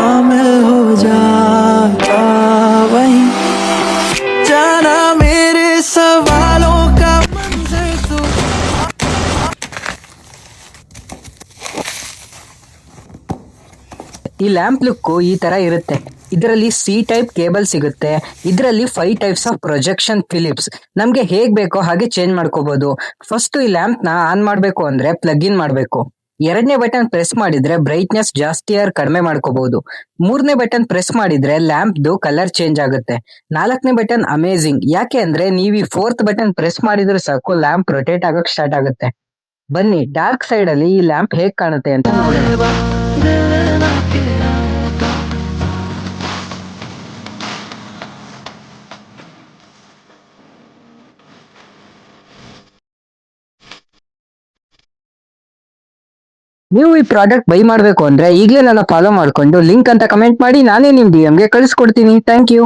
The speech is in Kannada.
शामिल हो जाता वहीं जाना मेरे सवालों का मंजर तू। ಈ ಲ್ಯಾಂಪ್ ಲುಕ್ ಈ ತರ ಇರುತ್ತೆ. ಇದರಲ್ಲಿ ಸಿ ಟೈಪ್ ಕೇಬಲ್ ಸಿಗುತ್ತೆ. ಇದರಲ್ಲಿ 5 ಟೈಪ್ಸ್ ಆಫ್ ಪ್ರೊಜೆಕ್ಷನ್ ಫಿಲಿಪ್ಸ್. ನಮ್ಗೆ ಹೇಗ್ ಬೇಕೋ ಹಾಗೆ ಚೇಂಜ್ ಮಾಡ್ಕೋಬಹುದು. ಫಸ್ಟ್ ಈ ಲ್ಯಾಂಪ್ ನ ಆನ್ ಮಾಡ್ಬೇಕು ಅಂದ್ರೆ ಪ್ಲಗ್ ಇನ್ ಮಾಡ್ಬೇಕು. ಎರಡನೇ ಬಟನ್ ಪ್ರೆಸ್ ಮಾಡಿದ್ರೆ ಬ್ರೈಟ್ನೆಸ್ ಜಾಸ್ತಿ ಆರ್ ಕಡಿಮೆ ಮಾಡ್ಕೋಬಹುದು. ಮೂರನೇ ಬಟನ್ ಪ್ರೆಸ್ ಮಾಡಿದ್ರೆ ಲ್ಯಾಂಪ್ದು ಕಲರ್ ಚೇಂಜ್ ಆಗುತ್ತೆ. ನಾಲ್ಕನೇ ಬಟನ್ ಅಮೇಜಿಂಗ್, ಯಾಕೆ ಅಂದ್ರೆ ನೀವು ಈ ಫೋರ್ತ್ ಬಟನ್ ಪ್ರೆಸ್ ಮಾಡಿದ್ರೆ ಸಾಕು ಲ್ಯಾಂಪ್ ರೊಟೇಟ್ ಆಗಕ್ ಸ್ಟಾರ್ಟ್ ಆಗುತ್ತೆ. ಬನ್ನಿ ಡಾರ್ಕ್ ಸೈಡ್ ಅಲ್ಲಿ ಈ ಲ್ಯಾಂಪ್ ಹೇಗ್ ಕಾಣುತ್ತೆ ಅಂತ ನೋಡೋಣ. ನೀವು ಈ ಪ್ರಾಡಕ್ಟ್ ಬೈ ಮಾಡಬೇಕು ಅಂದ್ರೆ ಈಗಲೇ ನನ್ನ ಫಾಲೋ ಮಾಡ್ಕೊಂಡು ಲಿಂಕ್ ಅಂತ ಕಮೆಂಟ್ ಮಾಡಿ, ನಾನೇ ನಿಮ್ DM ಗೆ ಕಳಿಸ್ಕೊಡ್ತೀನಿ. Thank you.